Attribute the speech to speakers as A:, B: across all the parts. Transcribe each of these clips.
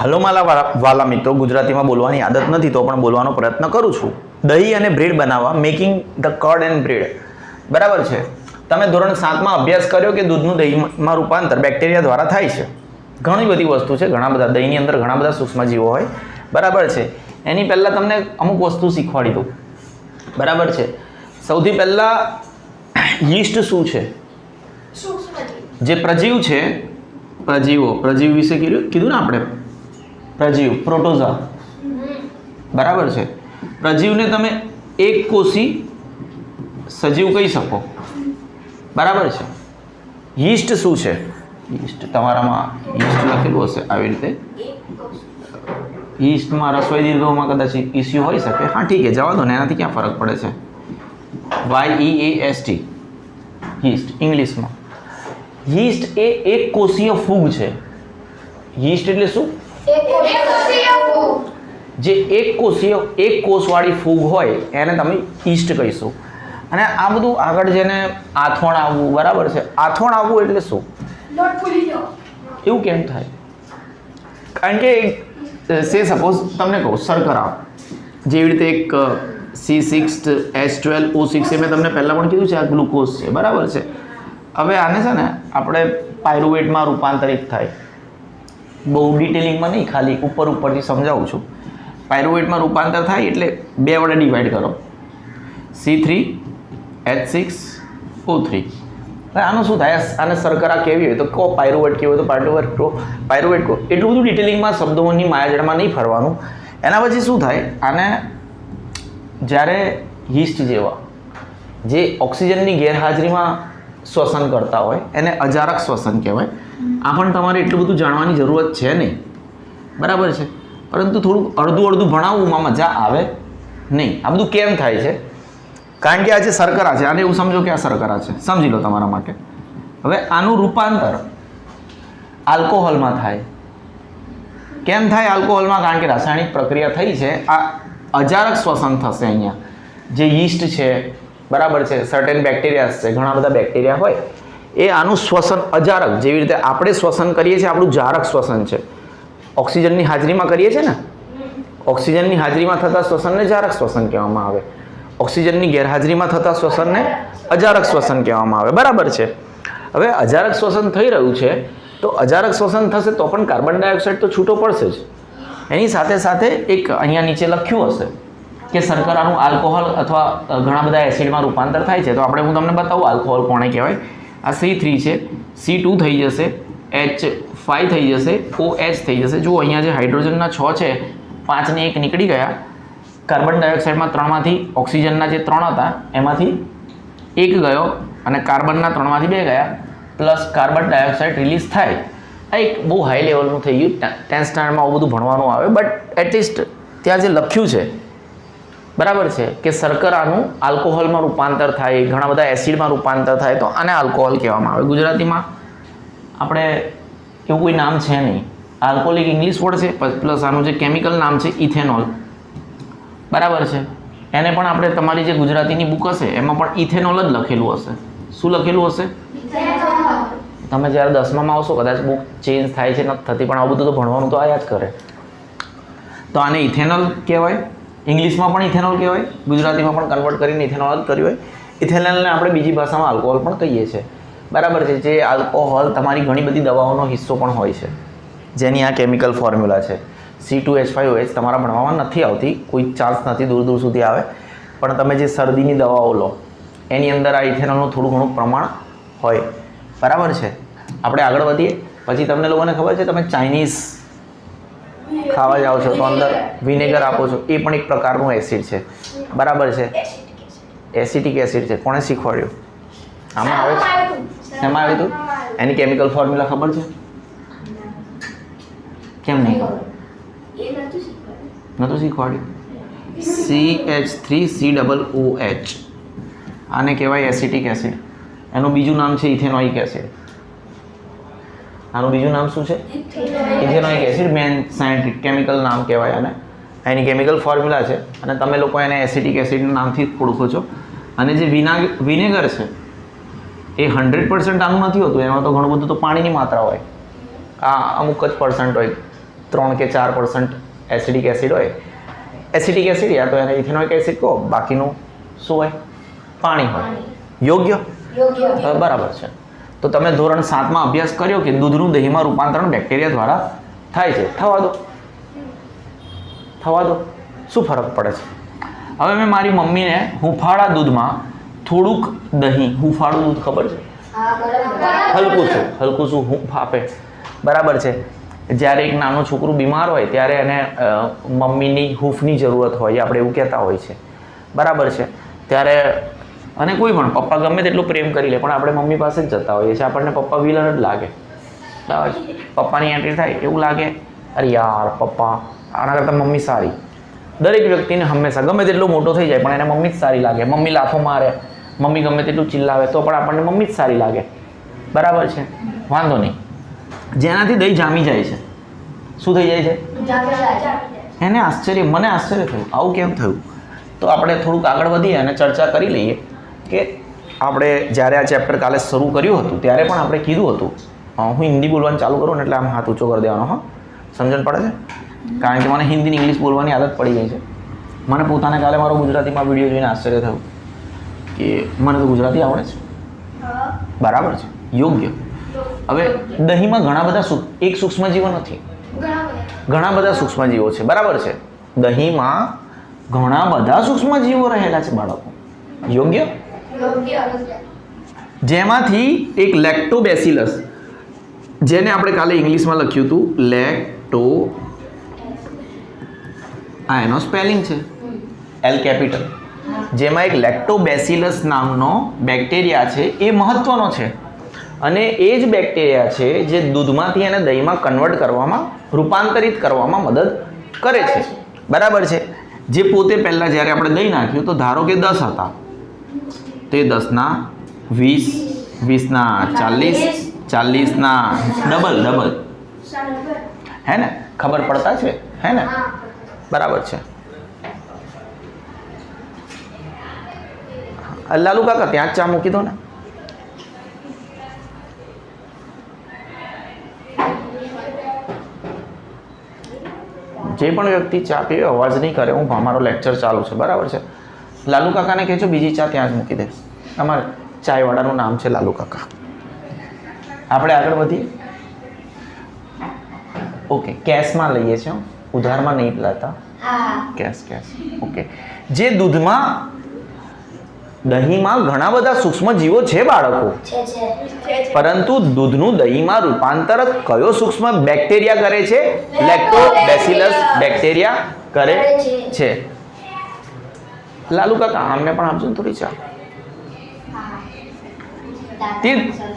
A: Hello મારા વાલા મિત્રો, ગુજરાતીમાં બોલવાની આદત નથી તો પણ બોલવાનો પ્રયત્ન કરું છું. દહીં અને બ્રેડ બનાવવા, making the curd and bread. બરાબર છે. તમે ધોરણ 7માં અભ્યાસ કર્યો કે દૂધનું દહીંમાં રૂપાંતર બેક્ટેરિયા દ્વારા થાય છે. ઘણી બધી વસ્તુ છે, ઘણા બધા દહીંની અંદર ઘણા બધા સૂક્ષ્મજીવો હોય. બરાબર છે. એની પહેલાં તમને અમુક વસ્તુ શીખવાડી દઉં. બરાબર છે. સૌથી પહેલાં યીસ્ટ શું છે? જે પ્રજીવ છે, પ્રજીવ વિશે કીધું ને આપણે, પ્રજીવ પ્રોટોઝા. બરાબર છે. પ્રજીવને તમે એક કોષી સજીવ કહી શકો. બરાબર છે. યીસ્ટ શું છે? યીસ્ટ તમારામાં યીસ્ટ લખેલું હશે આવી રીતે. યીસ્ટમાં રસોઈ દીર્ઘમાં કદાચ ઇસ્યુ હોઈ શકે. હા ઠીક છે, જવા દો ને, એનાથી ક્યાં ફરક પડે છે. YEAST યીસ્ટ ઇંગ્લિશમાં. યીસ્ટ એ એક કોષીય ફૂગ છે. યીસ્ટ એટલે શું? જે એક કોષવાળી ફૂગ હોય એને તમે યીસ્ટ કહીશું. અને આ બધું આગળ જેને આથવણ આવવું, બરાબર છે. આથવણ આવવું એટલે શું? એવું કેમ થાય? કારણ કે સપોઝ તમને કહું, શર્કરા જેવી રીતે એક C6H12O6 એ મેં તમને પહેલાં પણ કીધું છે, આ ગ્લુકોઝ છે. બરાબર છે. હવે આને છે ને આપણે પાયરુવેટમાં રૂપાંતરિત થાય. બહુ ડિટેલિંગમાં નહીં, ખાલી ઉપરથી સમજાવું છું. પાયરુવેટમાં રૂપાંતર થાય એટલે 2 વડે ડિવાઈડ કરો, C3H6O3. હવે આનું શું થાય? આને શર્કરા કેવી હોય તો કહો, પાયરુવેટ કેવી હોય તો પાયરુવેટ કહો. એટલું બધું ડિટેલિંગમાં શબ્દોની માયાજળમાં નહીં ફરવાનું. એના પછી શું થાય? આને જ્યારે યીસ્ટ જેવા જે ઓક્સિજનની ગેરહાજરીમાં શ્વસન કરતા હોય એને અજારક શ્વસન કહેવાય. આ પણ તમારે એટલું બધું જાણવાની જરૂરત છે નહીં. બરાબર છે. પરંતુ થોડુંક અડધું ભણાવવામાં મજા આવે નહીં. આ બધું કેમ થાય છે? કારણ કે આ જે શર્કરા છે, આને એવું સમજો કે આ શર્કરા છે, સમજી લો તમારા માટે. હવે આનું રૂપાંતર આલ્કોહોલમાં થાય. કેમ થાય આલ્કોહોલમાં? કારણ કે રાસાયણિક પ્રક્રિયા થઈ છે. આ અજારક શ્વસન થશે અહીંયા. જે યીસ્ટ છે, બરાબર છે, સર્ટેન બેક્ટેરિયાસ છે, ઘણા બધા બેક્ટેરિયા હોય, એ આનું શ્વસન અજારક, જેવી રીતે આપણે શ્વસન કરીએ છીએ, આપણું જારક શ્વસન છે. ઓક્સિજનની હાજરીમાં કરીએ છીએ ને, ઓક્સિજનની હાજરીમાં થતા શ્વસનને જારક શ્વસન કહેવામાં આવે. ઓક્સિજનની ગેરહાજરીમાં થતા શ્વસનને અજારક શ્વસન કહેવામાં આવે. બરાબર છે. હવે અજારક શ્વસન થઈ રહ્યું છે તો અજારક શ્વસન થશે તો પણ કાર્બન ડાયોક્સાઇડ તો છૂટો પડશે જ. એની સાથે સાથે એક અહીંયા નીચે લખ્યું હશે કે શર્કરાનું આલ્કોહોલ અથવા ઘણા બધા એસિડમાં રૂપાંતર થાય છે. તો આપણે હું તમને બતાવું આલ્કોહોલ કોને કહેવાય. આ C3 છે, C2 થઈ જશે, H5 થઈ જશે, OH થઈ જશે. જુઓ અહીંયા જે હાઇડ્રોજનના 6 છે, 5 ને 1 નીકળી ગયા. કાર્બન ડાયોક્સાઇડમાં 3માંથી ઓક્સિજનના જે 3 હતા એમાંથી 1 ગયો અને કાર્બનના 3માંથી 2 ગયા, પ્લસ કાર્બન ડાયોક્સાઇડ રિલીઝ થાય. આ એક બહુ હાઈ લેવલનું થઈ ગયું. 10th સ્ટાન્ડર્ડમાં આવું બધું ભણવાનું આવે, બટ એટલીસ્ટ ત્યાં જે લખ્યું છે, બરાબર છે, કે શર્કરાનું આલ્કોહોલમાં રૂપાંતર થાય, ઘણા બધા એસિડમાં રૂપાંતર થાય, તો આને આલ્કોહોલ કહેવામાં આવે. ગુજરાતીમાં આપણે એવું કોઈ નામ છે નહીં. આલ્કોહોલિક ઇંગ્લિશ વર્ડ છે, પ્લસ આનું જે કેમિકલ નામ છે ઇથેનોલ. બરાબર છે. એને પણ આપણે તમારી જે ગુજરાતીની બુક હશે એમાં પણ ઇથેનોલ જ લખેલું હશે. શું લખેલું હશે? તમે જ્યારે 10માં આવશો કદાચ બુક ચેન્જ થાય છે, નથી થતી, પણ આવું બધું તો ભણવાનું તો આયા જ કરે. તો આને ઇથેનોલ કહેવાય. ઇંગ્લિશમાં પણ ઇથેનોલ કહેવાય, ગુજરાતીમાં પણ કન્વર્ટ કરીને ઇથેનોલ જ કર્યું હોય. ઇથેનોલને આપણે બીજી ભાષામાં આલ્કોહોલ પણ કહીએ છીએ. બરાબર છે. જે આલ્કોહોલ તમારી ઘણી બધી દવાઓનો હિસ્સો પણ હોય છે, જેની આ કેમિકલ ફોર્મ્યુલા છે. C2H5OH તમારા ભણવામાં નથી આવતી, કોઈ ચાન્સ નથી, દૂર સુધી આવે. પણ તમે જે શરદીની દવાઓ લો એની અંદર આ ઇથેનોલનું થોડું ઘણું પ્રમાણ હોય. બરાબર છે. આપણે આગળ વધીએ. પછી તમને લોકોને ખબર છે, તમે ચાઇનીઝ ખાવા જાઓ છો તો અંદર વિનેગર આપો છો, એ પણ એક પ્રકારનું એસિડ છે. બરાબર છે. એસિટિક એસિડ છે. કોણે શીખવાડ્યું? આમાં આવે છે. એમાં આવ્યું હતું? એની કેમિકલ ફોર્મ્યુલા ખબર છે? કેમ નહીં ખબર? નહોતું શીખવાડ્યું? CH3COOH. આને કહેવાય એસિટિક એસિડ. એનું બીજું નામ છે ઇથેનોઇક એસિડ. આનું બીજું નામ શું છે? Ethanoic acid. Main scientific chemical નામ કહેવાય આને. એની કેમિકલ ફોર્મ્યુલા છે અને તમે લોકો એને એસિટિક એસિડના નામથી જ ઓળખો છો. અને જે વિનેગર છે એ 100% આનું નથી હોતું. એમાં તો ઘણું બધું તો પાણીની માત્રા હોય. આ અમુક જ % હોય. 3 કે 4% એસિડિક એસિડ હોય, એસિડિક એસિડ યા તો એને ઇથેનોઇક એસિડ કહો, બાકીનું શું હોય? પાણી હોય. યોગ્ય? બરાબર છે. તો તમે ધોરણ 7માં અભ્યાસ કર્યો કે દૂધનું દહીંમાં રૂપાંતરણ બેક્ટેરિયા દ્વારા થાય છે. થવા દો. શું ફરક પડે છે? હવે મેં મારી મમ્મીને હુંફાળા દૂધમાં થોડુંક દહીં, હુંફાળું દૂધ ખબર છે? હલકું શું હૂંફ આપે, બરાબર છે. જ્યારે એક નાનું છોકરું બીમાર હોય ત્યારે એને મમ્મીની હૂંફની જરૂરત હોય, આપણે એવું કહેતા હોય છે, બરાબર છે. ત્યારે અને કોઈ પણ પપ્પા ગમે તેટલું પ્રેમ કરી લે પણ આપણે મમ્મી પાસે જ જતા હોઈએ છીએ, આપણને પપ્પા વિલન જ લાગે, બરાબર. પપ્પાની એન્ટ્રી થાય એવું લાગે, અરે યાર પપ્પા આના કરતાં મમ્મી સારી. દરેક વ્યક્તિને હંમેશા ગમે તેટલો મોટો થઈ જાય પણ એને મમ્મી જ સારી લાગે. મમ્મી લાફો મારે, મમ્મી ગમે તેટલું ચિલ્લાવે તો પણ આપણને મમ્મી જ સારી લાગે, બરાબર છે. વાંધો નહીં. જેનાથી દહીં જામી જાય છે, શું થઈ જાય છે? એને આશ્ચર્ય, મને આશ્ચર્ય થયું આવું કેમ થયું. તો આપણે થોડુંક આગળ વધીએ અને ચર્ચા કરી લઈએ કે આપણે જ્યારે આ ચેપ્ટર કાલે શરૂ કર્યું હતું ત્યારે પણ આપણે કીધું હતું, હું હિન્દી બોલવાનું ચાલુ કરું ને એટલે આમ હાથ ઊંચો કરી દેવાનો. હા, સમજણ પડે છે? કારણ કે મને હિન્દી ઇંગ્લિશ બોલવાની આદત પડી ગઈ છે. મને પોતાને કાલે મારો ગુજરાતીમાં વિડીયો જોઈને આશ્ચર્ય થયું કે મને તો ગુજરાતી આવડે છે, બરાબર છે, યોગ્ય. હવે દહીંમાં ઘણા બધા એક સૂક્ષ્મજીવો નથી, ઘણા બધા સૂક્ષ્મજીવો છે, બરાબર છે. દહીંમાં ઘણા બધા સૂક્ષ્મજીવો રહેલા છે બાળકો, યોગ્ય. જેમાંથી એક લેક્ટોબેસિલસ, જેને આપણે કાલે ઇંગ્લિશમાં લખ્યું હતું આ એનો સ્પેલિંગ છે L કેપિટલ. જેમાં એક લેક્ટોબેસિલસ નામનો બેક્ટેરિયા છે, એ મહત્વનો છે અને એ જ બેક્ટેરિયા છે જે દૂધમાંથી એને દહીંમાં કન્વર્ટ કરવામાં, રૂપાંતરિત કરવામાં મદદ કરે છે, બરાબર છે. જે પોતે પહેલાં જ્યારે આપણે દહીં નાખ્યું તો ધારો કે 10 હતા, તે 10ના 20, 20ના 40, 40ના ડબલ, હે ને? ખબર પડતા છે, હે ને? બરાબર છે. લાલુ કાકા ત્યાં જ ચા મૂકી દો ને. જે પણ વ્યક્તિ ચા પીવે અવાજ નહીં કરે, હું મારો લેક્ચર ચાલુ છે, બરાબર છે. લાલુ કાકાને કહેજો બીજી ચા ત્યાં જ મૂકી દે. અમારે ચાયવાળાનું નામ છે લાલુ કાકા. આપણે આગળ વધીએ. ઓકે, કેશમાં લઈએ છીએ, ઉધારમાં નહીં લેતા. કેશ. ઓકે. જે દહીંમાં ઘણા બધા સૂક્ષ્મ જીવો છે બાળકો, પરંતુ દૂધનું દહીંમાં રૂપાંતર કયો સૂક્ષ્મ બેક્ટેરિયા કરે છે? લેક્ટોબેસિલસ બેક્ટેરિયા કરે છે. લાલુ કાકા આમને પણ આપજો ને થોડી ચા.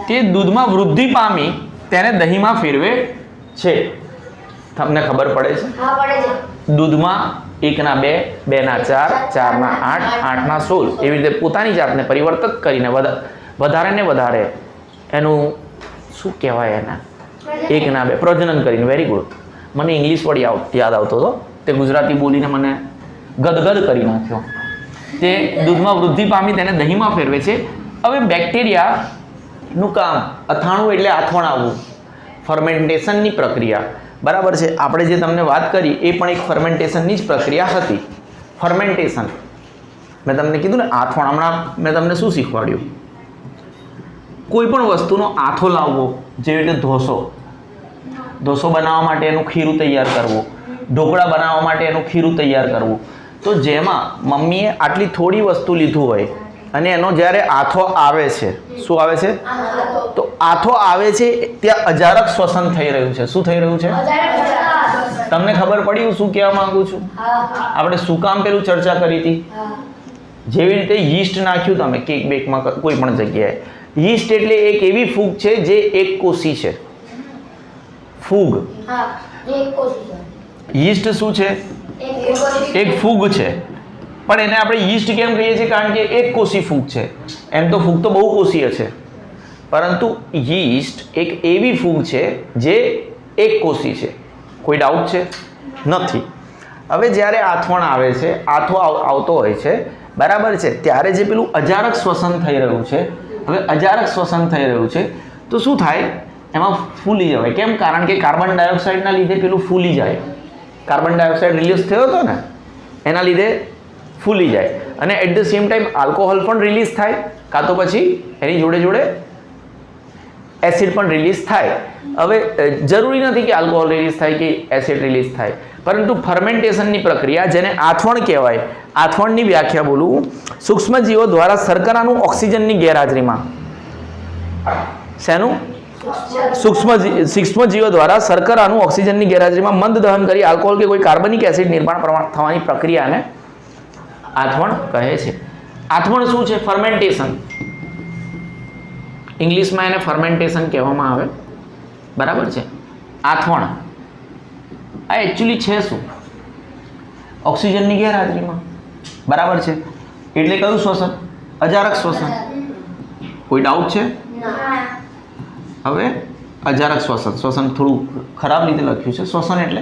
A: તે દૂધમાં વૃદ્ધિ પામી તેને દહીંમાં ફેરવે છે. તમને ખબર પડે છે? દૂધમાં 1ના 2, 2ના 4, 4ના 8, 8ના 16 એવી રીતે પોતાની જાતને પરિવર્તિત કરીને વધારે ને વધારે એનું શું કહેવાય, એના 1ના 2 પ્રજનન કરીને. Very good. મને ઇંગ્લિશ વર્ડ યાદ આવતો હતો, તે ગુજરાતી બોલીને મને ગદગદ કરી નાખ્યો. તે દૂધમાં વૃદ્ધિ પામી તેને દહીંમાં ફેરવે છે. હવે બેક્ટેરિયાનું કામ, અથાણું એટલે આથવણાવવું, ફર્મેન્ટેશનની પ્રક્રિયા, બરાબર છે. આપણે જે તમને વાત કરી એ પણ એક ફર્મેન્ટેશનની જ પ્રક્રિયા હતી. ફર્મેન્ટેશન મેં તમને કીધું ને, આથવણ. હમણાં મેં તમને શું શીખવાડ્યું? કોઈ પણ વસ્તુનો આથો લાવવો, જેવી રીતે ઢોસો બનાવવા માટે એનું ખીરું તૈયાર કરવું, ઢોકળા બનાવવા માટે એનું ખીરું તૈયાર કરવું. તો જેમાં મમ્મીએ આટલી થોડી વસ્તુ લીધું હોય અને એનો જ્યારે આથો આવે છે, શું આવે છે? તો આથો આવે છે ત્યાં અજારક શ્વસન થઈ રહ્યું છે. શું થઈ રહ્યું છે? તમને ખબર પડી હું શું કહેવા માંગુ છું? આપણે શું કામ પેલું ચર્ચા કરી હતી? જેવી રીતે યીસ્ટ નાખ્યું તમે કેક બેકમાં કોઈ પણ જગ્યાએ, યીસ્ટ એટલે એક એવી ફૂગ છે જે એક કોષી છે. ફૂગ, યીસ્ટ શું છે? એક ફૂગ છે. પણ એને આપણે યીસ્ટ કેમ કહીએ છીએ? કારણ કે એક કોષી ફૂગ છે. એમ તો ફૂગ તો બહુકોષીય છે, પરંતુ યીસ્ટ એક એવી ફૂગ છે જે એક કોષી છે. કોઈ ડાઉટ છે? નથી. હવે જ્યારે આથવણ આવે છે, આથો આવતો હોય છે, બરાબર છે, ત્યારે જે પેલું અજારક શ્વસન થઈ રહ્યું છે, હવે અજારક શ્વસન થઈ રહ્યું છે તો શું થાય એમાં ફૂલી જવાય. કેમ? કારણ કે કાર્બન ડાયોક્સાઇડના લીધે પેલું ફૂલી જાય. કાર્બન ડાયોક્સાઇડ રિલીઝ થયો હતો ને એના લીધે ફૂલી જાય. અને at the same time alcohol પણ રિલીઝ થાય, કાં તો પછી એની જોડે જોડે એસિડ પણ રિલીઝ થાય. હવે જરૂરી નથી કે આલ્કોહોલ રિલીઝ થાય કે એસિડ રિલીઝ થાય, પરંતુ ફર્મેન્ટેશનની પ્રક્રિયા, જેને આથવણ કહેવાય, આથવણની વ્યાખ્યા બોલું. સૂક્ષ્મજીવો દ્વારા શર્કરાનું ઓક્સિજનની ગેરહાજરીમાં, શેનું? સૂક્ષ્મજીવો દ્વારા શર્કરાનું ઓક્સિજનની ગેરહાજરીમાં મંદ દહન કરી આલ્કોહોલ કે કોઈ કાર્બનિક એસિડ નિર્માણ થવાની પ્રક્રિયાને આથવણ કહે છે. આથવણ શું છે? ફર્મેન્ટેશન. ઇંગ્લિશમાં એને ફર્મેન્ટેશન કહેવામાં આવે. બરાબર છે. આથવણ આ એકચ્યુઅલી છે શું? ઓક્સિજનની ગેરહાજરીમાં. બરાબર છે. એટલે કયું શ્વસન? અજારક શ્વસન. કોઈ ડાઉટ છે? હવે અજારક શ્વસન, શ્વસન થોડું ખરાબ રીતે લખ્યું છે. શ્વસન એટલે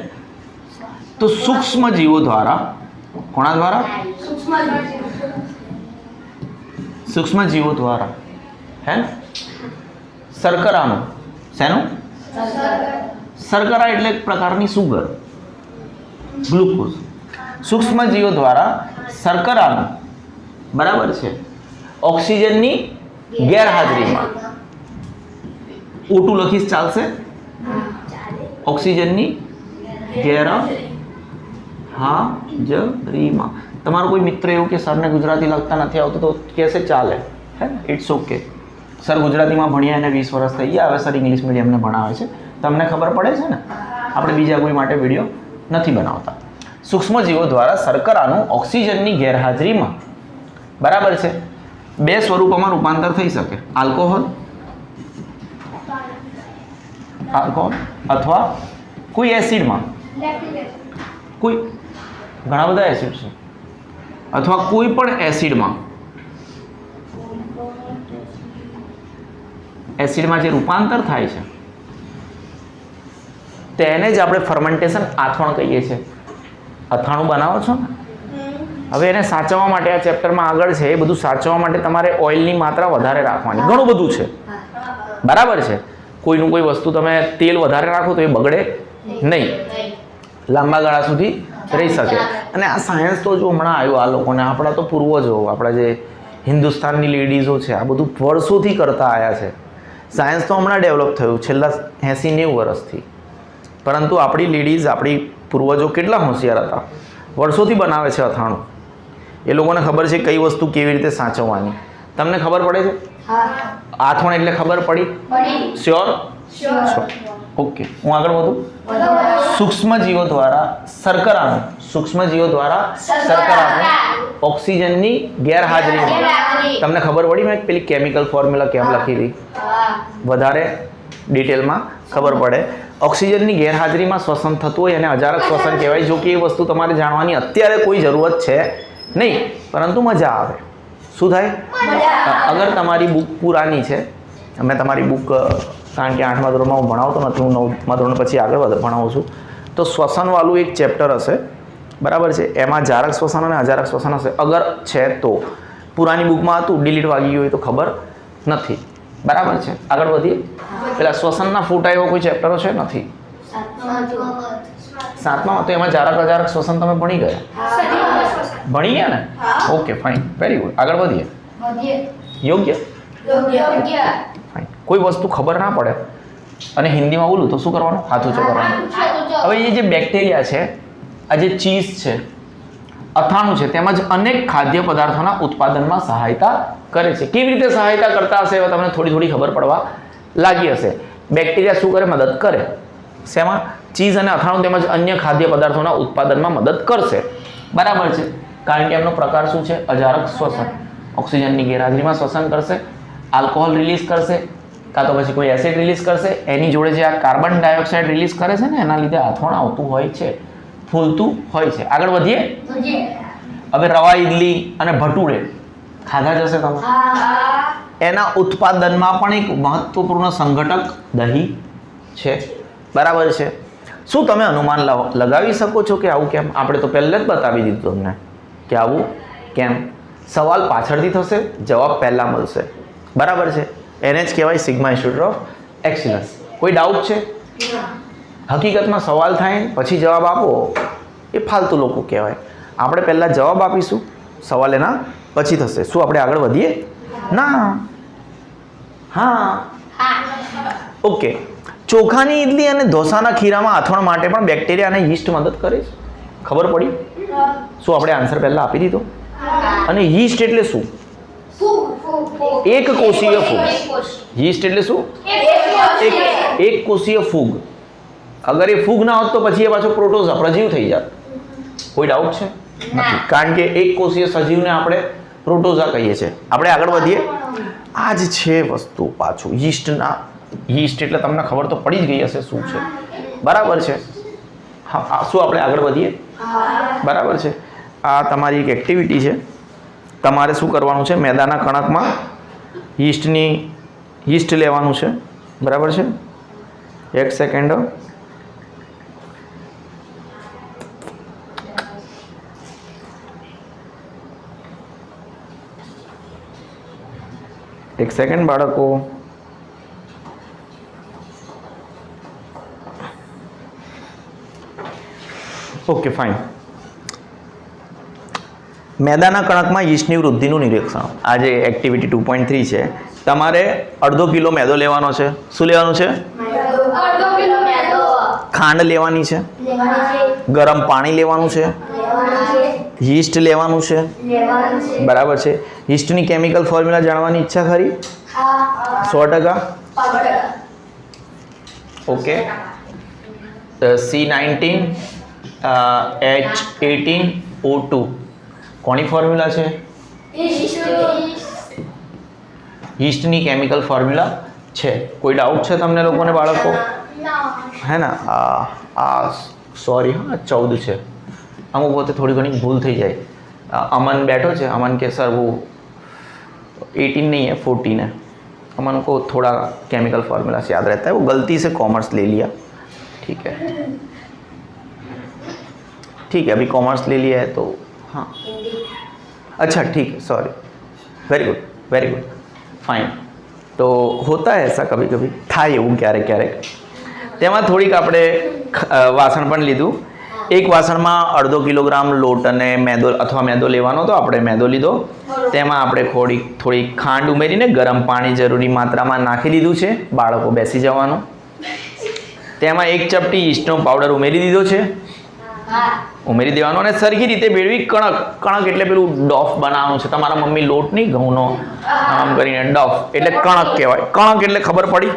A: તો સૂક્ષ્મજીવો દ્વારા, કોના દ્વારા? સૂક્ષ્મજીવો દ્વારા, હે ને? શર્કરાનું, શેનું? શર્કરા એટલે એક પ્રકારની સુગર, ગ્લુકોઝ. સૂક્ષ્મજીવો દ્વારા શર્કરાનું, બરાબર છે, ઓક્સિજનની ગેરહાજરીમાં, O2 લખીશ ચાલશે? ઓક્સિજનની ગેરહાજરીમાં. તમારો કોઈ મિત્ર એવું કે સરને ગુજરાતી લખતા નથી આવતું તો કહેશે ચાલે, હે ને? It's okay. સર ગુજરાતીમાં ભણ્યા એને 20 વર્ષ થઈ ગયા, હવે સર ઇંગ્લિશ મીડિયમને ભણાવે છે. તમને ખબર પડે છે ને, આપણે બીજા કોઈ માટે વિડીયો નથી બનાવતા. સૂક્ષ્મજીવો દ્વારા શર્કરાનું ઓક્સિજનની ગેરહાજરીમાં, બરાબર છે, બે સ્વરૂપોમાં રૂપાંતર થઈ શકે. આલ્કોહોલ અથવા કોઈ એસિડમાં, કોઈ ઘણા બધા એસિડ છે, અથવા કોઈ પણ એસિડમાં, એસિડમાં જે રૂપાંતર થાય છે તેને જ આપણે ફર્મેન્ટેશન, આથવણ કહીએ છીએ. અથાણું બનાવો છો ને, હવે એને સાચવવા માટે આ ચેપ્ટરમાં આગળ છે એ બધું સાચવવા માટે તમારે ઓઇલની માત્રા વધારે રાખવાની. ઘણું બધું છે, બરાબર છે. કોઈનું કોઈ વસ્તુ તમે તેલ વધારે રાખો તો એ બગડે નહીં, લાંબા ગાળા સુધી રહી શકે. અને આ સાયન્સ તો જો હમણાં આવ્યું આ લોકોને, આપણા તો પૂર્વજો, આપણા જે હિન્દુસ્તાનની લેડીઝો છે આ બધું વર્ષોથી કરતા આવ્યા છે. સાયન્સ તો હમણાં ડેવલપ થયું છેલ્લા 80-90 વર્ષથી, પરંતુ આપણી લેડીઝ, આપણી પૂર્વજો કેટલા હોશિયાર હતા, વર્ષોથી બનાવે છે અથાણું. એ લોકોને ખબર છે કઈ વસ્તુ કેવી રીતે સાચવવાની. તમને ખબર પડે છે? આથવણ એટલે ખબર પડી? શ્યોર? ઓકે, હું આગળ વધું. સૂક્ષ્મજીવો દ્વારા શર્કરાનું, સૂક્ષ્મજીવો દ્વારા શર્કરાનું ઓક્સિજનની ગેરહાજરીમાં, તમને ખબર પડી? મેં પેલી કેમિકલ ફોર્મ્યુલા કેમ લખી હતી, વધારે ડિટેલમાં ખબર પડે. ઓક્સિજનની ગેરહાજરીમાં શ્વસન થતું હોય અને અજારક શ્વસન કહેવાય. જો કે એ વસ્તુ તમારે જાણવાની અત્યારે કોઈ જરૂરત છે નહીં, પરંતુ મજા આવે. શું થાય? અગર તમારી બુક પુરાની છે, મેં તમારી બુક, કારણ કે 8મા ધોરણમાં હું ભણાવતો નથી, હું 9મા ધોરણ પછી આગળ ભણાવું છું, તો શ્વસનવાળું એક ચેપ્ટર હશે, બરાબર છે, એમાં જારક શ્વસન અને અજારક શ્વસન હશે. અગર છે તો, પુરાની બુકમાં હતું, ડિલીટ વાગી ગયું હોય તો ખબર નથી, બરાબર છે. આગળ વધીએ. પેલા શ્વસનના ફૂટા એવો કોઈ ચેપ્ટરો છે? નથી. 7મામાં તો એમાં જારક અજારક શ્વસન તમે ભણી ગયા? ભણી ગયા ને? Okay, fine, very good. આગળ વધીએ. યોગ્ય? ફાઇન. કોઈ વસ્તુ ખબર ના પડે અને હિન્દીમાં બોલું તો શું કરવાનું? હાથ ઊંચો કરવાનો. હવે એ જે બેક્ટેરિયા છે, આ જે ચીઝ છે, અથાણું છે, તેમજ અનેક ખાદ્ય પદાર્થોના ઉત્પાદનમાં સહાયતા કરે છે. કેવી રીતે સહાયતા કરતા હશે હવે તમને થોડી થોડી ખબર પડવા લાગી હશે. બેક્ટેરિયા શું કરે? મદદ કરે. શેમાં? ચીઝ અને અથાણું તેમજ અન્ય ખાદ્ય પદાર્થોના ઉત્પાદનમાં મદદ કરશે, બરાબર છે. કારણ કે એમનો પ્રકાર શું છે? અજારક શ્વસન. ઓક્સિજનની ગેરહાજરીમાં શ્વસન કરશે, આલ્કોહોલ રિલીઝ કરશે, કાં તો પછી કોઈ એસિડ રિલીઝ કરશે. એની જોડે જે આ કાર્બન ડાયોક્સાઇડ રિલીઝ કરે છે ને, એના લીધે આથવણ આવતું હોય છે, ફૂલતું હોય છે. આગળ વધીએ. હવે રવા ઇડલી અને ભટુરે ખાધા જશે તમે? એના ઉત્પાદનમાં પણ એક મહત્વપૂર્ણ સંઘટક દહીં છે, બરાબર છે. શું તમે અનુમાન લગાવી શકો છો કે આવું કેમ? આપણે તો પહેલે જ બતાવી દીધું તમને કે આવું કેમ. સવાલ પાછળથી થશે, જવાબ પહેલાં મળશે, બરાબર છે. એને જ કહેવાય સિગ્મા ઇન્સ્ટિટ્યૂટ ઓફ એક્સિલન્સ. કોઈ ડાઉટ છે? હકીકતમાં સવાલ થાય પછી જવાબ આપો એ ફાલતુ લોકો કહેવાય. આપણે પહેલાં જવાબ આપીશું, સવાલ એના પછી થશે. શું આપણે આગળ વધીએ? ના. હા. ઓકે. ચોખાની ઇડલી અને ઢોસાના ખીરામાં આથવણ માટે પણ બેક્ટેરિયા અને યીસ્ટ મદદ કરે છે. ખબર પડી? શું આપણે આન્સર પહેલાં આપી દીધો? અને યીસ્ટ એટલે શું? એક કોષીય ફૂગ. યીસ્ટ એટલે શું? એક કોષીય ફૂગ. અગર એ ફૂગ ના હોત તો પછી એ પાછો પ્રોટોઝા પ્રજીવ થઈ જાત. કોઈ ડાઉટ છે? નથી. કારણ કે એક કોષીય સજીવને આપણે પ્રોટોઝા કહીએ છીએ. આપણે આગળ વધીએ. આ જ છે વસ્તુ પાછું યીસ્ટના. યીસ્ટ એટલે તમને ખબર તો પડી જ ગઈ હશે શું છે. બરાબર છે? હા. શું આપણે આગળ વધીએ? બરાબર છે. આ તમારી એક એક્ટિવિટી છે. તમારે શું કરવાનું છે? મેદાના કણકમાં યીસ્ટ લેવાનું છે. બરાબર છે? એક સેકન્ડ. એક સેકન્ડ બાળકો. Okay fine. મેદાના કણકમાં યીસ્ટની વૃદ્ધિનું નિરીક્ષણ. આ જે એક્ટિવિટી 2.3 છે. તમારે અડધો કિલો મેદો લેવાનો છે. શું લેવાનું છે? ખાંડ લેવાની છે. ગરમ પાણી લેવાનું છે. યીસ્ટ લેવાનું છે. બરાબર છે. યીસ્ટની કેમિકલ ફોર્મ્યુલા જાણવાની ઈચ્છા ખરી? 100%. ઓકે. C19 H18O2 કોની ફોર્મ્યુલા છે? યીસ્ટની કેમિકલ ફોર્મ્યુલા છે. કોઈ ડાઉટ છે તમને લોકોને બાળકો? હે ને? સોરી હા 14 છે. અમુક વખતે થોડી ઘણી ભૂલ થઈ જાય. अमन बैठो છે. अमन के सर वो 18 नहीं है 14 है. अमन को थोड़ा केमिकल फार्मूला से याद रहता है. वो गलती से कॉमर्स ले लिया. ठीक है ठीक है. अभी कॉमर्स ले लिया है तो हाँ अच्छा ठीक है. सॉरी. Very good fine. तो होता है ऐसा कभी कभी था એવું ક્યારેક ક્યારેક. તેમાં થોડીક આપણે વાસણ પણ લીધું. એક વાસણમાં અડધો કિલોગ્રામ લોટ અને મેદો લેવાનો હતો. આપણે મેદો લીધો. તેમાં આપણે થોડી ખાંડ ઉમેરીને ગરમ પાણી જરૂરી માત્રામાં નાખી દીધું છે. બાળકો બેસી જવાનું. તેમાં એક ચપટી યીસ્ટનો પાવડર ઉમેરી દીધો છે. ઉમેરી દેવાનો અને સરખી રીતે ભેળવી કણક એટલે પેલું ડોફ બનાવવાનું છે. તમારા મમ્મી લોટ નહીં ઘઉંનો આમ કરીને ડોફ એટલે કણક કહેવાય. કણક એટલે ખબર પડી?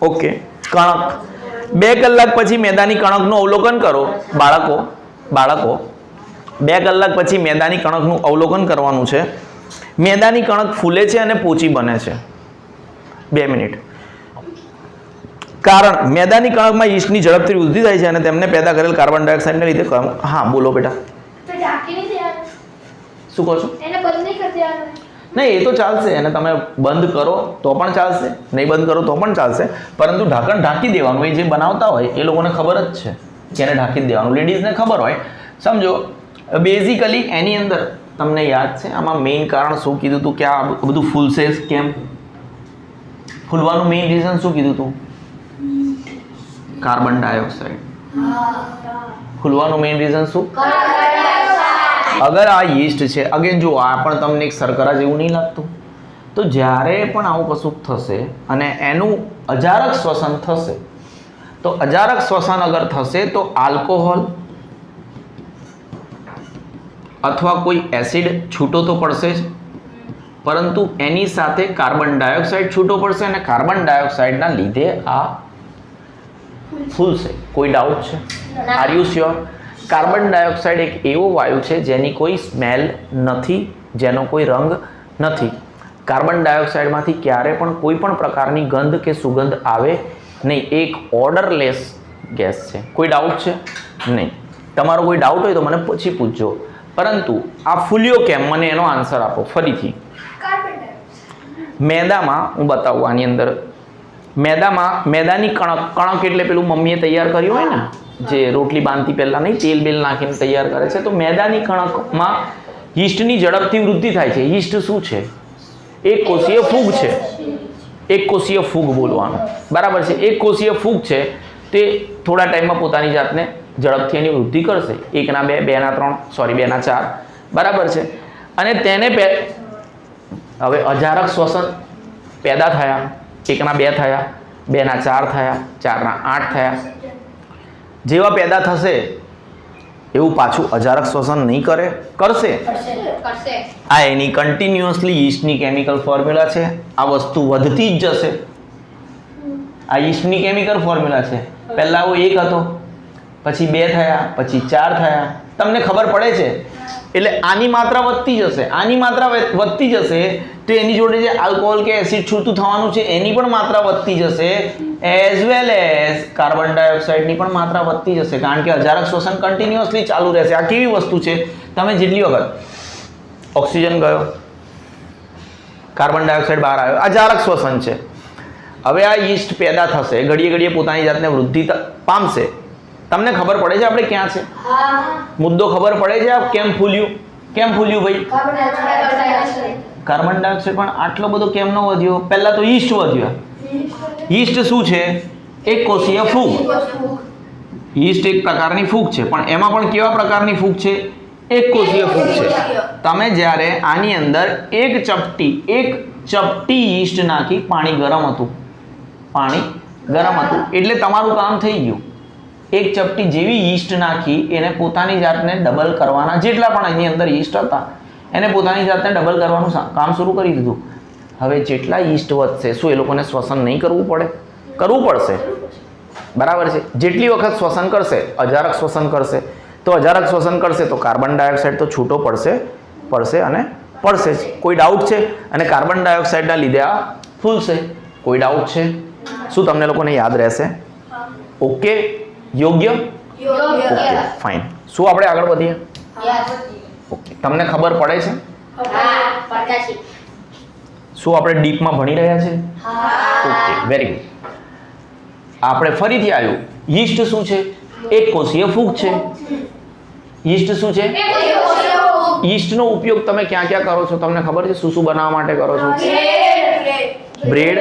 A: ઓકે. કણક 2 કલાક પછી મેદાની કણકનું અવલોકન કરો. બાળકો 2 કલાક પછી મેદાની કણકનું અવલોકન કરવાનું છે. મેદાની કણક ફૂલે છે અને પોચી બને છે. 2 મિનિટ. કારણ મેદાની કણકમાં યીસ્ટની ઝડપથી વૃદ્ધિ થાય છે અને તેમને પેદા કરેલ કાર્બન ડાયોક્સાઇડને લીધે. હા બોલો બેટા. શું કહો છો? નહીં એ તો ચાલશે. એને તમે બંધ કરો તો પણ ચાલશે, નહીં બંધ કરો તો પણ ચાલશે. પરંતુ ઢાંકણ ઢાંકી દેવાનું. એ જે બનાવતા હોય એ લોકોને ખબર જ છે કે એને ઢાંકી જ દેવાનું. લેડીઝને ખબર હોય. સમજો બેઝિકલી એની અંદર તમને યાદ છે આમાં મેઇન કારણ શું કીધું હતું કે આ બધું ફૂલશે કેમ? ફૂલવાનું મેઇન રીઝન શું કીધું હતું? Carbon dioxide. ફૂલવાનું મેઇન રીઝન શું? અગર આ યીસ્ટ છે અગેન જો આ પણ તમને એક શર્કરા જેવું નહીં લાગતું? તો જ્યારે પણ આવું કશું થશે અને એનું અજારક શ્વસન થશે તો અજારક શ્વસન અગર થશે તો આલ્કોહોલ અથવા કોઈ એસિડ છૂટો તો પડશે જ, પરંતુ એની સાથે કાર્બન ડાયોક્સાઇડ છૂટો પડશે અને કાર્બન ડાયોક્સાઇડના લીધે આ ફૂલશે. કોઈ ડાઉટ છે? Are you sure? Carbon dioxide એક એવો વાયુ છે જેની કોઈ સ્મેલ નથી, જેનો કોઈ રંગ નથી. કાર્બન ડાયોક્સાઇડમાંથી ક્યારે પણ કોઈ પણ પ્રકારની ગંધ કે સુગંધ આવે નહીં. એક ઓર્ડરલેસ ગેસ છે. કોઈ ડાઉટ છે? નહીં. તમારો કોઈ ડાઉટ હોય તો મને પછી પૂછજો. પરંતુ આ ફૂલ્યો કેમ? મને એનો આન્સર આપો ફરીથી. મેદામાં હું બતાવું આની અંદર મેદાની કણક એટલે પેલું મમ્મીએ તૈયાર કર્યું હોય ને જે રોટલી બાંધતી પહેલાં નહીં તેલ બેલ નાખીને તૈયાર કરે છે. તો મેદાની કણકમાં યીસ્ટની ઝડપથી વૃદ્ધિ થાય છે. યીસ્ટ શું છે? એક કોષીય ફૂગ છે. એક કોષીય ફૂગ બોલવાનું, બરાબર છે. એક કોષીય ફૂગ છે તે થોડા ટાઈમમાં પોતાની જાતને ઝડપથી એની વૃદ્ધિ કરશે, 1 ના 2, 2 ના 3, સોરી 2 ના 4, બરાબર છે. અને તેને હવે અજારક શ્વસન પેદા થયા, 1 ના 2 થયા, 2 ના 4 થયા, 4 ના 8 થયા. જેવા પેદા થશે એવું પાછું અજારક શ્વસન નહીં કરે, કરશે. આ એની કન્ટિન્યુઅસલી યીસ્ટની કેમિકલ ફોર્મ્યુલા છે. આ વસ્તુ વધતી જ જશે. આ યીસ્ટની કેમિકલ ફોર્મ્યુલા છે. પહેલા આવો 1 હતો, પછી 2 થયા, પછી 4 થયા. તમને ખબર પડે છે. એટલે આની માત્રા વધતી જશે, આની માત્રા વધતી જશે તો એની જોડે જે આલ્કોહોલ કે એસિડ છૂટું થવાનું છે એની પણ માત્રા વધતી જશે, એઝ વેલ એઝ કાર્બન ડાયોક્સાઇડની પણ માત્રા વધતી જશે, કારણ કે અજારક શ્વસન કન્ટિન્યુઅસલી ચાલુ રહેશે. આ કેવી વસ્તુ છે, તમે જેટલી વખત ઓક્સિજન ગયો, કાર્બન ડાયોક્સાઇડ બહાર આવ્યો, અજારક શ્વસન છે. હવે આ યીસ્ટ પેદા થશે, ઘડીએ ઘડીએ પોતાની જાતને વૃદ્ધિ પામશે. તમને ખબર પડે છે આપણે ક્યાં છે? મુદ્દો ખબર પડે છે? આ કેમ ફૂલ્યું? કેમ ફૂલ્યું ભાઈ? કાર્બન ડાયોક્સાઇડ પણ આટલો બધો કેમ ન વધ્યો? પહેલા તો યીસ્ટ વધ્યો. યીસ્ટ શું છે? એક કોષીય ફૂગ. યીસ્ટ એક પ્રકારની ફૂગ છે, પણ એમાં પણ કેવા પ્રકારની ફૂગ છે? એક કોષીય ફૂગ છે. તમે જ્યારે આની અંદર એક ચપટી યીસ્ટ નાખી, પાણી ગરમ હતું, એટલે તમારું કામ થઈ ગયું. એક ચપટી જેવી યીસ્ટ નાખી એને પોતાની જાતને ડબલ કરવાના, જેટલા પણ એની અંદર યીસ્ટ હતા એને પોતાની જાતને ડબલ કરવાનું કામ શરૂ કરી દીધું. હવે જેટલા યીસ્ટ વધશે, શું એ લોકોને શ્વસન નહીં કરવું પડે? કરવું પડશે, બરાબર છે. જેટલી વખત શ્વસન કરશે, અજારક શ્વસન કરશે, તો અજારક શ્વસન કરશે તો કાર્બન ડાયોક્સાઇડ તો છૂટો પડશે અને પડશે જ. કોઈ ડાઉટ છે? અને કાર્બન ડાયોક્સાઇડના લીધે આ ફૂલશે. કોઈ ડાઉટ છે? શું તમને લોકોને યાદ રહેશે? ઓકે, યોગ્ય? Okay, fine. શું આપણે આગળ વધીએ? ઓકે, તમને ખબર પડે છે? શું આપણે ડીપમાં ભણી રહ્યા છે? Okay, very good. આપણે ફરીથી આવ્યું. યીસ્ટ શું છે? એક કોષીય ફૂગ છે. યીસ્ટ શું છે? યીસ્ટનો ઉપયોગ તમે ક્યાં ક્યાં કરો છો? તમને ખબર છે? શું બનાવવા માટે કરો છો? બ્રેડ.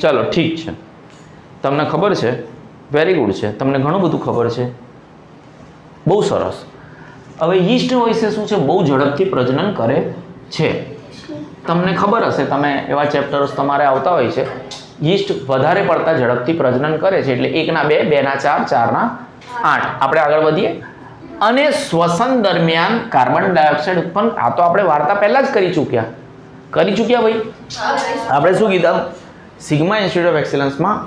A: ચલો ઠીક છે, તમને ખબર છે, વેરી ગુડ છે, તમને ઘણું બધું ખબર છે, બહુ સરસ. હવે યીસ્ટ વિશે શું છે? બહુ ઝડપથી પ્રજનન કરે છે. તમને ખબર હશે, તમે એવા ચેપ્ટર્સ તમારે આવતા હોય છે, યીસ્ટ વધારે પડતા ઝડપથી પ્રજનન કરે છે. એટલે 1 ના 2, 2 ના 4, 4 ના 8. આપણે આગળ વધીએ. અને શ્વસન દરમિયાન કાર્બન ડાયોક્સાઇડ ઉત્પન્ન, આ તો આપણે વાર્તા પહેલા જ કરી ચૂક્યા ભાઈ. આપણે શું કીધા? સિગ્મા ઇન્સ્ટિટ્યૂટ ઓફ એક્સેલન્સમાં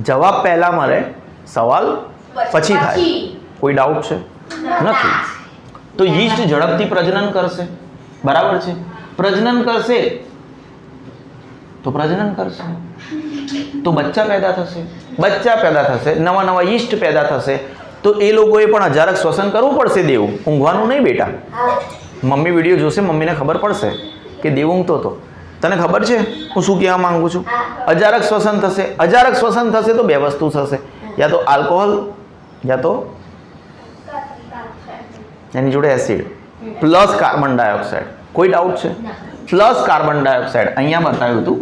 A: જવાબ પહેલા મળે, સવાલ પછી થાય. કોઈ ડાઉટ છે? નથી. તો યીસ્ટ ઝડપથી પ્રજનન કરશે, બરાબર છે. પ્રજનન કરશે તો બચ્ચા પેદા થશે, નવા યીસ્ટ પેદા થશે. તો એ લોકોએ પણ અજારક શ્વસન કરવું પડશે. દેવું ઊંઘવાનું નહીં બેટા. મમ્મી વિડીયો જોશે, મમ્મીને ખબર પડશે કે દેવ ઊંઘતો હતો. તને ખબર છે હું શું કહેવા માંગુ છું? અજારક શ્વસન થશે. અજારક શ્વસન થશે તો બે વસ્તુ થશે, યા તો આલ્કોહોલ યા તો એની જોડે એસિડ પ્લસ કાર્બન ડાયોક્સાઇડ. કોઈ ડાઉટ છે? પ્લસ કાર્બન ડાયોક્સાઇડ અહીંયા બતાવ્યું હતું.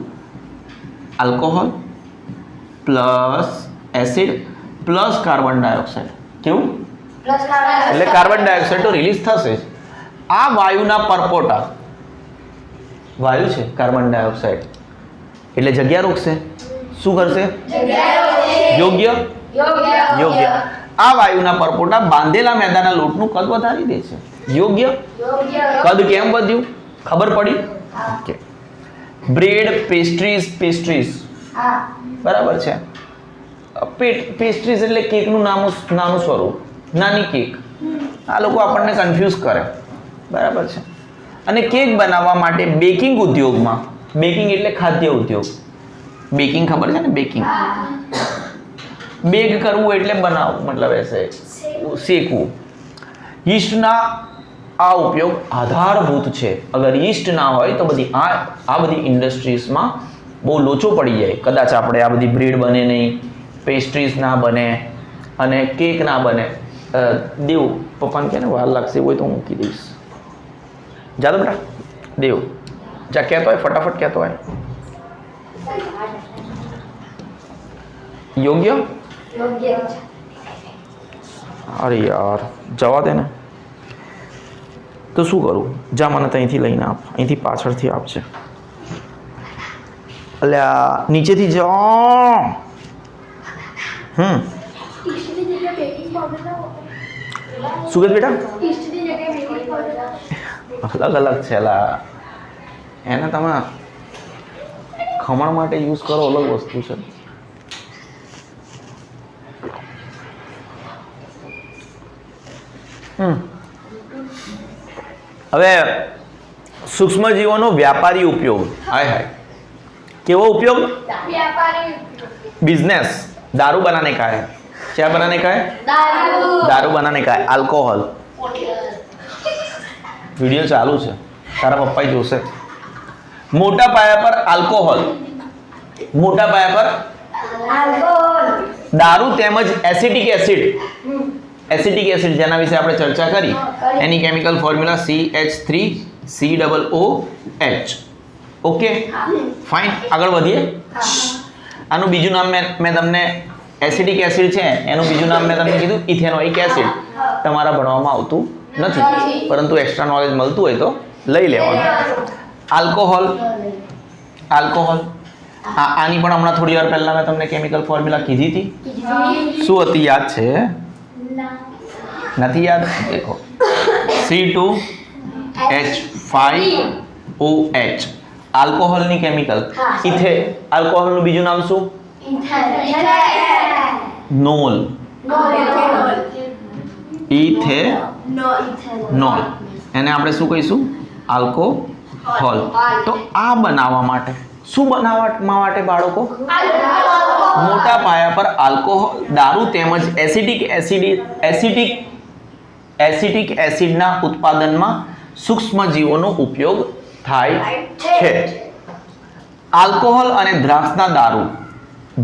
A: Alcohol plus acid plus carbon dioxide. કેવું? એટલે કાર્બન ડાયોક્સાઇડ તો રિલીઝ થશે જ. આ વાયુના પરપોટા, વાયુ છે કાર્બન ડાયોક્સાઇડ, એટલે જગ્યા રોકશે. શું કરશે? યોગ્ય. આ વાયુના પરપોટા બાંધેલા મેદાના લોટનું કદ વધારી દે છે. યોગ્ય. કદ કેમ વધ્યું? ખબર પડી? ઓકે. બ્રેડ, પેસ્ટ્રીઝ, બરાબર છે. પેસ્ટ્રીઝ એટલે કેકનું નાનું સ્વરૂપ, નાની કેક. આ લોકો આપણને કન્ફ્યુઝ કરે, બરાબર છે. અને કેક બનાવવા માટે બેકિંગ ઉદ્યોગમાં, બેકિંગ એટલે ખાદ્ય ઉદ્યોગ, બેકિંગ ખબર છે ને? બેક કરવું એટલે બનાવવું, મતલબ એસે શેકવું. યીસ્ટના આ ઉપયોગ આધારભૂત છે. અગર યીસ્ટ ના હોય તો બધી આ બધી ઇન્ડસ્ટ્રીઝમાં બહુ લોચો પડી જાય. કદાચ આપણે આ બધી બ્રેડ બને નહીં, પેસ્ટ્રીઝ ના બને અને કેક ના બને. દેવું પપ્પાને કહે ને વાર લાગશે હોય તો હું મૂકી દઈશ. જાદો બેટા. દેવ જા કહેતો હોય ફટાફટ કહેતો હોય યોગ્ય અરે યાર જવા દે ને તો શું કરું જા મને ત્યાંથી લઈને આપ અહીંથી પાછળથી આપશે અલ્યા નીચેથી જાઓ શું કહે બેટા અલગ અલગ છે લા એને તમે ખમણ માટે યુઝ કરો અલગ વસ્તુ છે હવે સૂક્ષ્મજીવોનો વ્યાપારી ઉપયોગ હાય હાય કેવો ઉપયોગ बिजनेस दारू बनाने का है क्या बनाने का है दारू बनाने का है अल्कोहल वीडियो चालू है तारा पप्पा ही जोશે मोटा पाया पर अल्कोहल मोटा पाया पर दारू તેમજ એસિટિક એસિડ જેના વિશે આપણે ચર્ચા કરી એની chemical formula CH3COOH okay fine આગળ વધીએ આનું બીજું નામ મેં તમને એસિડિક એસિડ છે એનું બીજું નામ મેં તમને કીધું ઇથેનોઇક એસિડ તમારા ભણવામાં આવતું નથી પરંતુ એક્સ્ટ્રા નોલેજ મળતું હોય તો લઈ લેવાનું આલ્કોહોલ આની પણ હમણાં થોડી વાર પહેલા મેં તમને કેમિકલ ફોર્મ્યુલા કીધી હતી શું હતી યાદ છે નથી યાદ દેખો C2H5OH આલ્કોહોલની કેમિકલ આલ્કોહોલનું બીજું નામ શું નોલ ઇથેનોલ એને આપણે શું કહીશું આલ્કોહોલ તો આ બનાવવા માટે શું બનાવવા માટે બાળકો મોટા પાયા પર આલ્કોહોલ દારૂ તેમજ એસિટિક એસિડના ઉત્પાદનમાં સૂક્ષ્મજીવોનો ઉપયોગ થાય છે આલ્કોહોલ અને દ્રાક્ષના દારૂ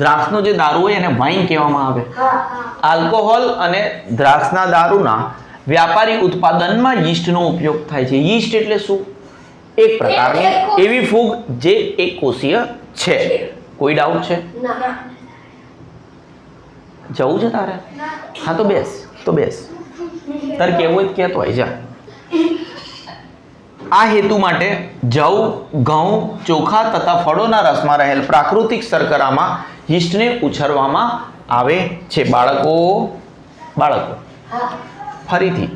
A: દ્રાક્ષનો જે દારૂ હોય એને વાઇન કહેવામાં આવે આલ્કોહોલ અને દ્રાક્ષના દારૂના વ્યાપારી ઉત્પાદનમાં યીસ્ટનો ઉપયોગ થાય છે યીસ્ટ એટલે શું એક પ્રકારની એવી ફૂગ જે એક કોષીય છે કોઈ ડાઉટ છે જવું છે તારે હા તો બેસ તારે કેવું હોય કહેતો હોય જા આ હેતુ માટે જવ ઘઉં ચોખા તથા ફળોના રસમાં રહેલ પ્રાકૃતિક શર્કરામાં યીસ્ટને ઉછેરવામાં આવે છે બાળકો ફરીથી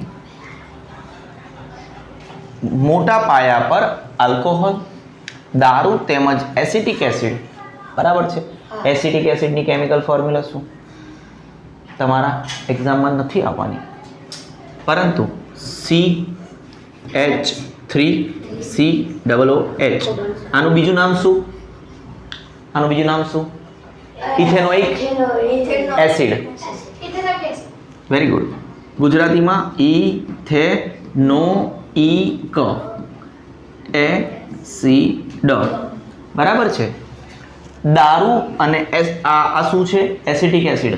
A: મોટા પાયા પર આલ્કોહોલ દારૂ તેમજ એસિટિક એસિડ બરાબર છે એસિટિક એસિડની કેમિકલ ફોર્મ્યુલા શું તમારા એક્ઝામમાં નથી આવવાની પરંતુ CH3COOH આનું બીજું નામ શું ઇથેનોઇક એસિડ વેરી ગુડ ગુજરાતીમાં ઇથેનોઇક એસિડ બરાબર છે દારૂ અને આ શું છે એસિટિક એસિડ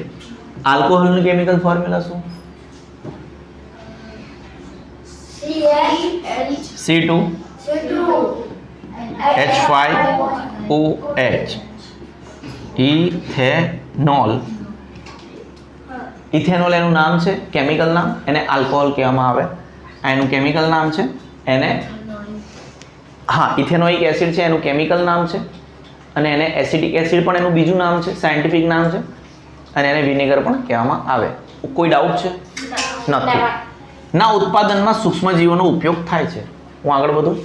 A: આલ્કોહોલનું કેમિકલ ફોર્મ્યુલા શું C2H5OH ઇથેનોલ એનું નામ છે કેમિકલ નામ એને આલ્કોહોલ કહેવામાં આવે એનું કેમિકલ નામ છે એને ઇથેનોઇક એસિડ છે એનું કેમિકલ નામ છે અને એને એસિડિક એસિડ પણ એનું બીજું નામ છે સાયન્ટિફિક નામ છે અને એને વિનેગર પણ કહેવામાં આવે કોઈ ડાઉટ છે નથી ના ઉત્પાદનમાં સૂક્ષ્મજીવોનો ઉપયોગ થાય છે હું આગળ વધું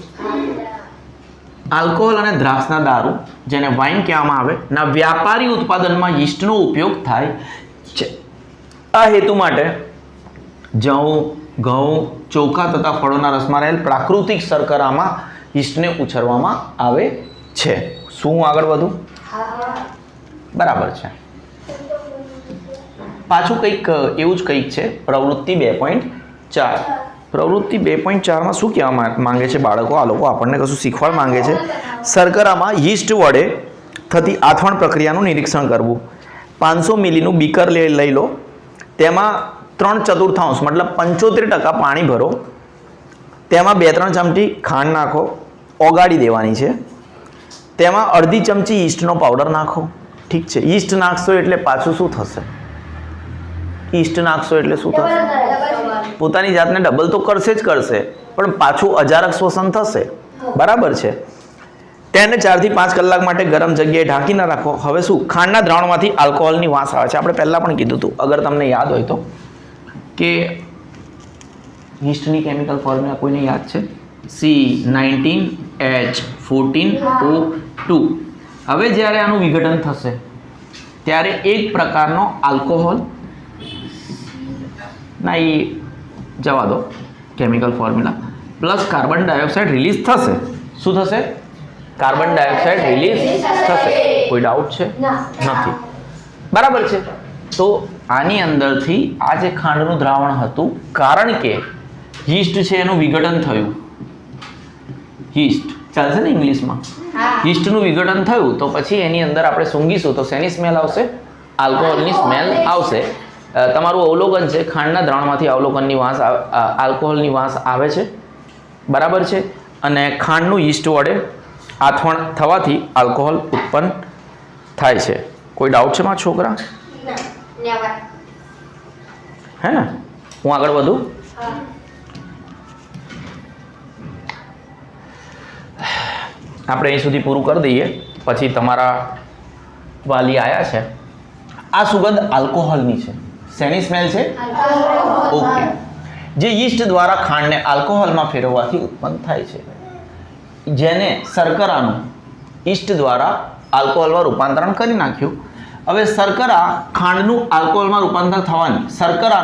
A: આલ્કોહોલ અને દ્રાક્ષના દારૂ જેને વાઇન કહેવામાં આવે ના વ્યાપારી ઉત્પાદનમાં યીસ્ટનો ઉપયોગ થાય છે આ હેતુ માટે જવ ઘઉં ચોખા તથા ફળોના રસમાં રહેલ પ્રાકૃતિક શર્કરામાં યીસ્ટને ઉછેરવામાં આવે છે શું હું આગળ વધું બરાબર છે પાછું કંઈક એવું જ કંઈક છે પ્રવૃત્તિ 2.4 પ્રવૃત્તિ 2.4માં શું કહેવા માંગે છે બાળકો આ લોકો આપણને કશું શીખવા માંગે છે શર્કરામાં યીસ્ટ વડે થતી આથવણ પ્રક્રિયાનું નિરીક્ષણ કરવું 500 મિલીનું બીકર લઈ લો તેમાં 3/4 મતલબ 75% પાણી ભરો તેમાં 2-3 ચમચી ખાંડ નાખો ઓગાળી દેવાની છે. તેમાં અડધી ચમચી ઈસ્ટનો પાવડર નાખો. ઠીક છે, ઈસ્ટ નાખશો એટલે પાછું શું થશે? ઈસ્ટ નાખશો એટલે શું થશે? પોતાની જાતને ડબલ તો કરશે જ કરશે, પણ પાછું અજારક શ્વસન થશે. બરાબર છે. તેને 4 થી 5 કલાક માટે ગરમ જગ્યાએ ઢાંકીને રાખો. હવે શું, ખાંડના દ્રાવણમાંથી આલ્કોહોલની વાસ આવે છે. આપણે પહેલાં પણ કીધું હતું, અગર તમને યાદ હોય તો, કે યીસ્ટની કેમિકલ ફોર્મ્યુલા કોઈને યાદ છે? C19H14O2. હવે જ્યારે આનું વિઘટન થશે ત્યારે એક પ્રકારનો આલ્કોહોલ, ના એ જવા દો, chemical formula, plus carbon dioxide release થશે. શું થશે? કાર્બન ડાયોક્સાઇડ રિલીઝ થશે. કોઈ ડાઉટ છે? નથી. બરાબર છે. તો આની અંદરથી આ જે ખાંડનું દ્રાવણ હતું, કારણ કે યીસ્ટ છે એનું વિઘટન થયું, યીસ્ટ ચાલશે ને ઇંગ્લિશમાં, યીસ્ટનું વિઘટન થયું, તો પછી એની અંદર આપણે સૂંઘીશું તો શેની સ્મેલ આવશે? આલ્કોહોલની સ્મેલ આવશે. તમારું અવલોકન છે, ખાંડના દ્રાવણમાંથી આલ્કોહોલની વાસ આવે છે. બરાબર છે. અને ખાંડનું યીસ્ટ વડે આથવણ થવાથી આલ્કોહોલ ઉત્પન્ન થાય છે. કોઈ ડાઉટ છે મારા છોકરા? હે ને? હું આગળ વધું? આપણે અહીં સુધી પૂરું કરી દઈએ, પછી તમારા વાલી આવ્યા છે. આ સુગંધ આલ્કોહોલની છે. શેની સ્મેલ છે? ઓકે. જે યીસ્ટ દ્વારા ખાંડને આલ્કોહોલમાં ફેરવવાથી ઉત્પન્ન થાય છે, જેને શર્કરાનું યીસ્ટ દ્વારા આલ્કોહોલમાં રૂપાંતરણ કરી નાખ્યું. હવે શર્કરા ખાંડનું આલ્કોહોલમાં રૂપાંતર થવાની, શર્કરા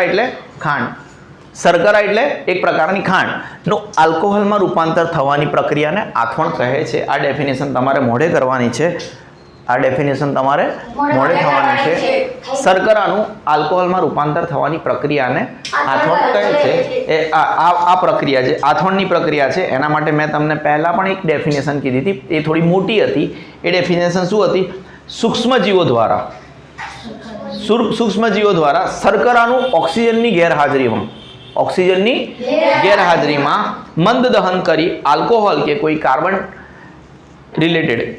A: એટલે ખાંડ, શર્કરા એટલે એક પ્રકારની ખાંડનું આલ્કોહોલમાં રૂપાંતર થવાની પ્રક્રિયાને આથવણ કહે છે. આ ડેફિનેશન તમારે મોઢે કરવાની છે. શર્કરાનું આલ્કોહોલમાં રૂપાંતર થવાની પ્રક્રિયાને આથવણ કહે છે. એ આ પ્રક્રિયા જે આથવણની પ્રક્રિયા છે, એના માટે મેં તમને પહેલાં પણ એક ડેફિનેશન કીધી હતી, એ થોડી મોટી હતી. એ ડેફિનેશન શું હતી? સૂક્ષ્મજીવો દ્વારા શર્કરાનું ઓક્સિજનની ગેરહાજરીમાં મંદ દહન કરી આલ્કોહોલ કે કોઈ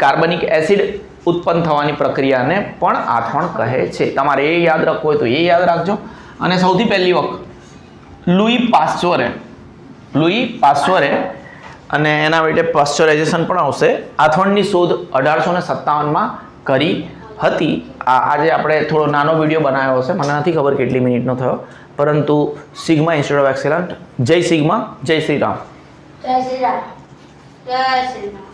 A: કાર્બનિક એસિડ ઉત્પન્ન થવાની પ્રક્રિયાને પણ આથવણ કહે છે. તમારે એ યાદ રાખવું હોય તો એ યાદ રાખજો. અને સૌથી પહેલી વખત લુઈ પાસ્ચોરે અને એના માટે પાસ્ચરાઇઝેશન પણ આવશે, આથવણની શોધ 1857માં કરી હતી. આજે આપણે થોડો નાનો વિડીયો બનાવ્યો હશે, મને નથી ખબર કેટલી મિનિટનો થયો, પરંતુ સિગ્મા ઇન્સ્ટિટ્યૂટ ઓફ એક્સેલન્ટ. જય સિગ્મા, જય શ્રી રામ.
B: જય શ્રી રામ. જય શ્રી રામ.